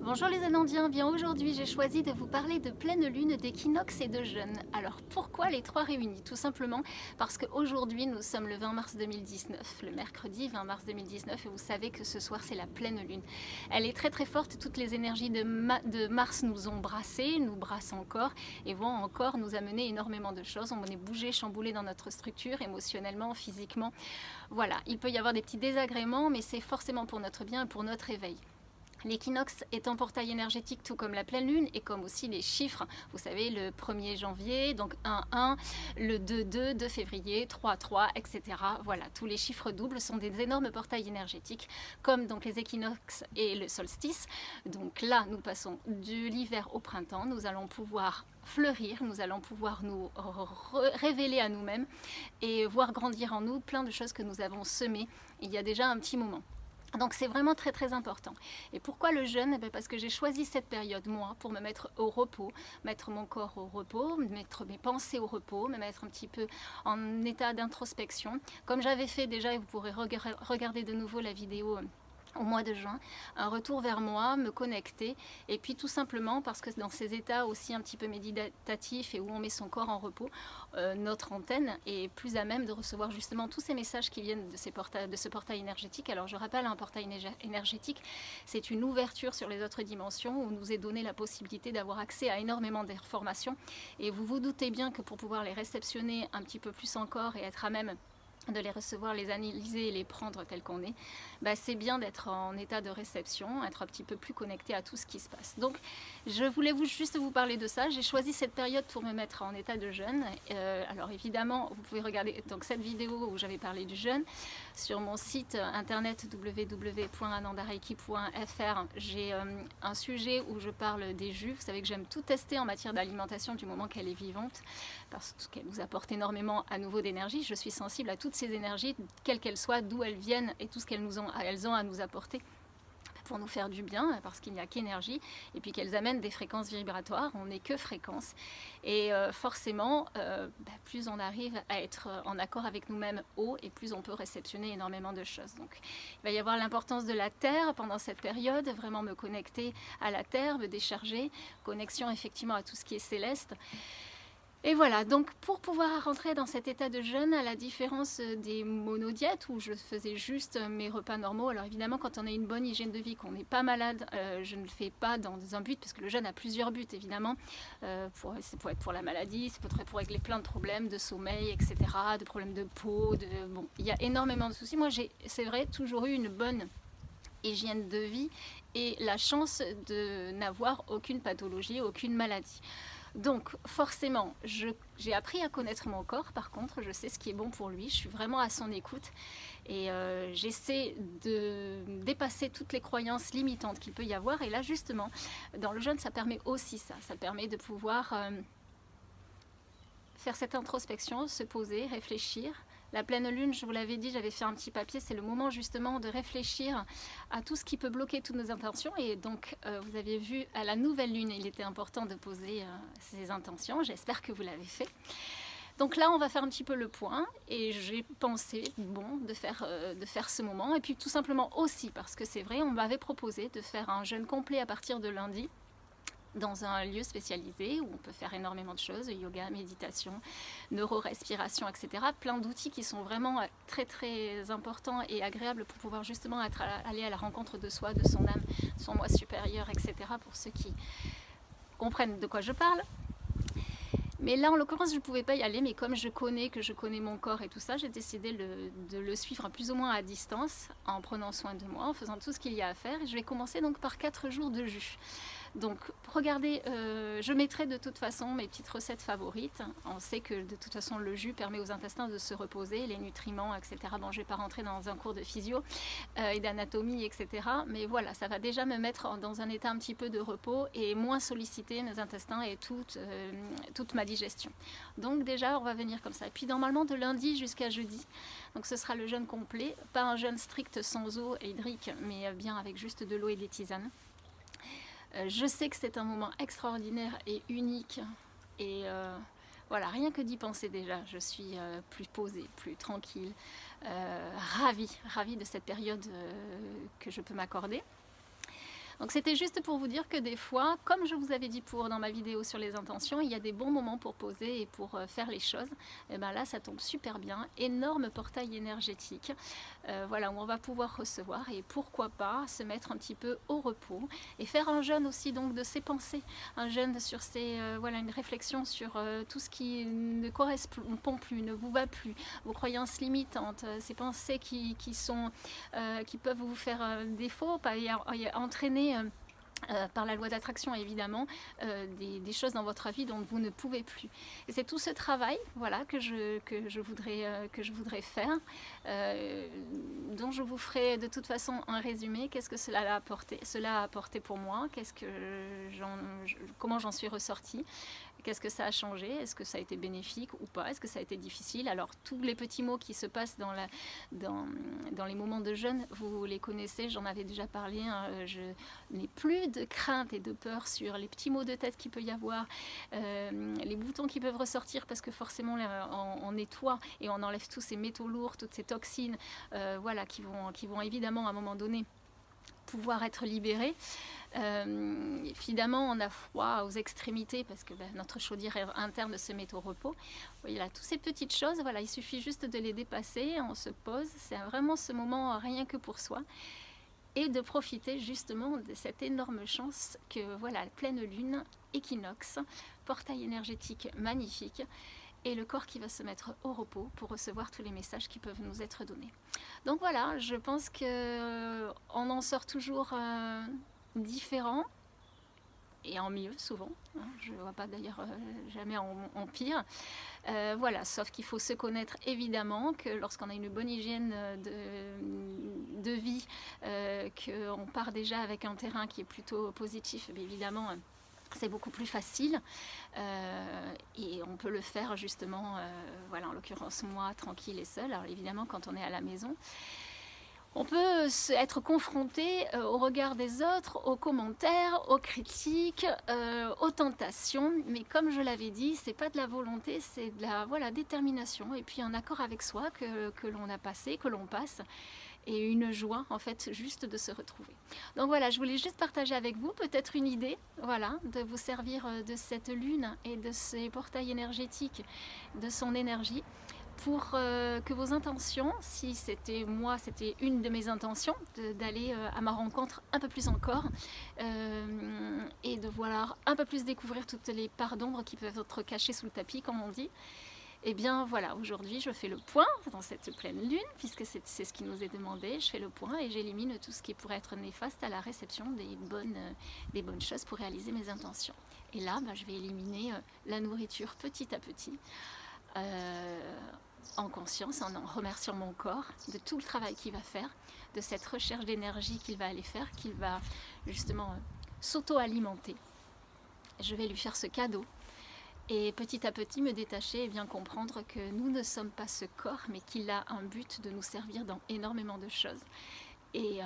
Bonjour les Anandiens, bien aujourd'hui j'ai choisi de vous parler de pleine lune, d'équinoxe et de jeûne. Alors pourquoi les trois réunis? Tout simplement parce qu'aujourd'hui nous sommes le 20 mars 2019, le mercredi 20 mars 2019 et vous savez que ce soir c'est la pleine lune. Elle est très très forte, toutes les énergies de Mars nous ont brassés, nous brassent encore et vont encore nous amener énormément de choses. On est bougé, chamboulé dans notre structure, émotionnellement, physiquement. Voilà, il peut y avoir des petits désagréments mais c'est forcément pour notre bien et pour notre éveil. L'équinoxe est un portail énergétique tout comme la pleine lune et comme aussi les chiffres. Vous savez, le 1er janvier, donc 1-1, le 2-2, 2 février, 3-3, etc. Voilà, tous les chiffres doubles sont des énormes portails énergétiques, comme donc les équinoxes et le solstice. Donc là, nous passons de l'hiver au printemps, nous allons pouvoir fleurir, nous allons pouvoir nous révéler à nous-mêmes et voir grandir en nous plein de choses que nous avons semées il y a déjà un petit moment. Donc c'est vraiment très très important. Et pourquoi le jeûne? Parce que j'ai choisi cette période, moi, pour me mettre au repos, mettre mon corps au repos, mettre mes pensées au repos, me mettre un petit peu en état d'introspection. Comme j'avais fait déjà, et vous pourrez regarder de nouveau la vidéo au mois de juin, un retour vers moi, me connecter, et puis tout simplement parce que dans ces états aussi un petit peu méditatifs et où on met son corps en repos, notre antenne est plus à même de recevoir justement tous ces messages qui viennent de ce portail énergétique. Alors je rappelle, un portail énergétique, c'est une ouverture sur les autres dimensions où nous est donné la possibilité d'avoir accès à énormément d'informations, et vous vous doutez bien que pour pouvoir les réceptionner un petit peu plus encore et être à même de les recevoir, les analyser et les prendre tels qu'on est, c'est bien d'être en état de réception, être un petit peu plus connecté à tout ce qui se passe. Donc je voulais juste vous parler de ça. J'ai choisi cette période pour me mettre en état de jeûne. Alors évidemment, vous pouvez regarder donc cette vidéo où j'avais parlé du jeûne sur mon site internet www.anandareiki.fr. J'ai un sujet où je parle des jus. Vous savez que j'aime tout tester en matière d'alimentation du moment qu'elle est vivante, parce qu'elle nous apporte énormément à nouveau d'énergie. Je suis sensible à toutes ces énergies, quelles qu'elles soient, d'où elles viennent et tout ce qu'elles ont à nous apporter pour nous faire du bien, parce qu'il n'y a qu'énergie, et puis qu'elles amènent des fréquences vibratoires, on n'est que fréquence, et forcément, plus on arrive à être en accord avec nous-mêmes haut, et plus on peut réceptionner énormément de choses. Donc il va y avoir l'importance de la Terre pendant cette période, vraiment me connecter à la Terre, me décharger, connexion effectivement à tout ce qui est céleste. Et voilà, donc pour pouvoir rentrer dans cet état de jeûne, à la différence des monodiètes où je faisais juste mes repas normaux, alors évidemment quand on a une bonne hygiène de vie, qu'on n'est pas malade, je ne le fais pas dans un but, parce que le jeûne a plusieurs buts évidemment, c'est pour être pour la maladie, c'est pour régler plein de problèmes de sommeil, etc., de problèmes de peau, bon, il y a énormément de soucis. Moi j'ai, c'est vrai, toujours eu une bonne hygiène de vie et la chance de n'avoir aucune pathologie, aucune maladie. Donc forcément, j'ai appris à connaître mon corps, par contre, je sais ce qui est bon pour lui, je suis vraiment à son écoute et j'essaie de dépasser toutes les croyances limitantes qu'il peut y avoir. Et là justement, dans le jeûne, ça permet aussi ça permet de pouvoir faire cette introspection, se poser, réfléchir. La pleine lune, je vous l'avais dit, j'avais fait un petit papier, c'est le moment justement de réfléchir à tout ce qui peut bloquer toutes nos intentions. Et donc, vous avez vu, à la nouvelle lune, il était important de poser ses intentions. J'espère que vous l'avez fait. Donc là, on va faire un petit peu le point. Et j'ai pensé, bon, de faire ce moment. Et puis tout simplement aussi, parce que c'est vrai, on m'avait proposé de faire un jeûne complet à partir de lundi, dans un lieu spécialisé où on peut faire énormément de choses, yoga, méditation, neurorespiration, etc. Plein d'outils qui sont vraiment très très importants et agréables pour pouvoir justement aller à la rencontre de soi, de son âme, son moi supérieur, etc. pour ceux qui comprennent de quoi je parle. Mais là, en l'occurrence, je ne pouvais pas y aller, mais comme je connais mon corps et tout ça, j'ai décidé de le suivre plus ou moins à distance, en prenant soin de moi, en faisant tout ce qu'il y a à faire. Et je vais commencer donc par 4 jours de jus. Donc regardez, je mettrai de toute façon mes petites recettes favorites. On sait que de toute façon le jus permet aux intestins de se reposer, les nutriments, etc. Bon, je ne vais pas rentrer dans un cours de physio et d'anatomie, etc. Mais voilà, ça va déjà me mettre dans un état un petit peu de repos et moins solliciter mes intestins et toute ma digestion. Donc déjà, on va venir comme ça. Et puis normalement de lundi jusqu'à jeudi, donc ce sera le jeûne complet, pas un jeûne strict sans eau hydrique, mais bien avec juste de l'eau et des tisanes. Je sais que c'est un moment extraordinaire et unique et voilà, rien que d'y penser déjà, je suis plus posée, plus tranquille, ravie de cette période que je peux m'accorder. Donc c'était juste pour vous dire que des fois, comme je vous avais dit dans ma vidéo sur les intentions, il y a des bons moments pour poser et pour faire les choses. Et ben là, ça tombe super bien. Énorme portail énergétique, voilà, où on va pouvoir recevoir et pourquoi pas se mettre un petit peu au repos et faire un jeûne aussi donc de ses pensées, un jeûne sur voilà, une réflexion sur tout ce qui ne correspond plus, ne vous va plus, vos croyances limitantes, ces pensées qui peuvent vous faire défaut, entraîner par la loi d'attraction évidemment, des choses dans votre vie dont vous ne pouvez plus. Et c'est tout ce travail, voilà, que je voudrais faire, dont je vous ferai de toute façon un résumé. Qu'est-ce que cela a apporté pour moi, comment j'en suis ressortie, qu'est-ce que ça a changé, est-ce que ça a été bénéfique ou pas, est-ce que ça a été difficile. Alors tous les petits mots qui se passent dans les moments de jeûne, vous les connaissez, j'en avais déjà parlé, hein, je n'ai plus de crainte et de peur sur les petits maux de tête qu'il peut y avoir, les boutons qui peuvent ressortir parce que forcément on nettoie et on enlève tous ces métaux lourds, toutes ces toxines, voilà, qui vont évidemment à un moment donné pouvoir être libérés. Évidemment, on a froid aux extrémités parce que notre chaudière interne se met au repos. Il y a toutes ces petites choses, voilà, il suffit juste de les dépasser, on se pose, c'est vraiment ce moment rien que pour soi. Et de profiter justement de cette énorme chance que, voilà, pleine lune, équinoxe, portail énergétique magnifique, et le corps qui va se mettre au repos pour recevoir tous les messages qui peuvent nous être donnés. Donc voilà, je pense qu'on en sort toujours différent, et en mieux souvent, hein, je ne vois pas d'ailleurs jamais en pire. Voilà, sauf qu'il faut se connaître évidemment, que lorsqu'on a une bonne hygiène de vie, qu'on part déjà avec un terrain qui est plutôt positif, bien évidemment c'est beaucoup plus facile, et on peut le faire justement, voilà, en l'occurrence moi, tranquille et seule. Alors évidemment quand on est à la maison, on peut être confronté au regard des autres, aux commentaires, aux critiques, aux tentations. Mais comme je l'avais dit, c'est pas de la volonté, c'est de la, voilà, détermination. Et puis un accord avec soi que l'on a passé, que l'on passe. Et une joie en fait juste de se retrouver. Donc voilà, je voulais juste partager avec vous peut-être une idée, voilà, de vous servir de cette lune et de ces portails énergétiques, de son énergie, pour que vos intentions, si c'était moi, c'était une de mes intentions, d'aller à ma rencontre un peu plus encore, et de vouloir un peu plus découvrir toutes les parts d'ombre qui peuvent être cachées sous le tapis, comme on dit. Et bien voilà, aujourd'hui je fais le point dans cette pleine lune, puisque c'est ce qui nous est demandé, je fais le point et j'élimine tout ce qui pourrait être néfaste à la réception des bonnes choses pour réaliser mes intentions. Et là, je vais éliminer la nourriture petit à petit, en conscience, en remerciant mon corps de tout le travail qu'il va faire, de cette recherche d'énergie qu'il va aller faire, qu'il va justement s'auto-alimenter. Je vais lui faire ce cadeau. Et petit à petit me détacher et bien comprendre que nous ne sommes pas ce corps, mais qu'il a un but de nous servir dans énormément de choses. Et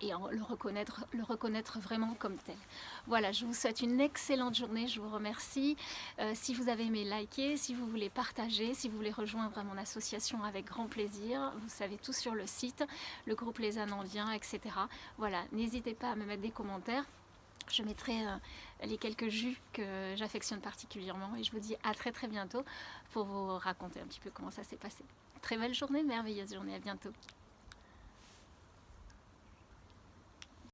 le reconnaître vraiment comme tel. Voilà, je vous souhaite une excellente journée, je vous remercie. Si vous avez aimé, likez, si vous voulez partager, si vous voulez rejoindre mon association, avec grand plaisir. Vous savez tout sur le site, le groupe Les Anandiens, etc. Voilà, n'hésitez pas à me mettre des commentaires. Je mettrai les quelques jus que j'affectionne particulièrement et je vous dis à très très bientôt pour vous raconter un petit peu comment ça s'est passé. Très belle journée, merveilleuse journée, à bientôt.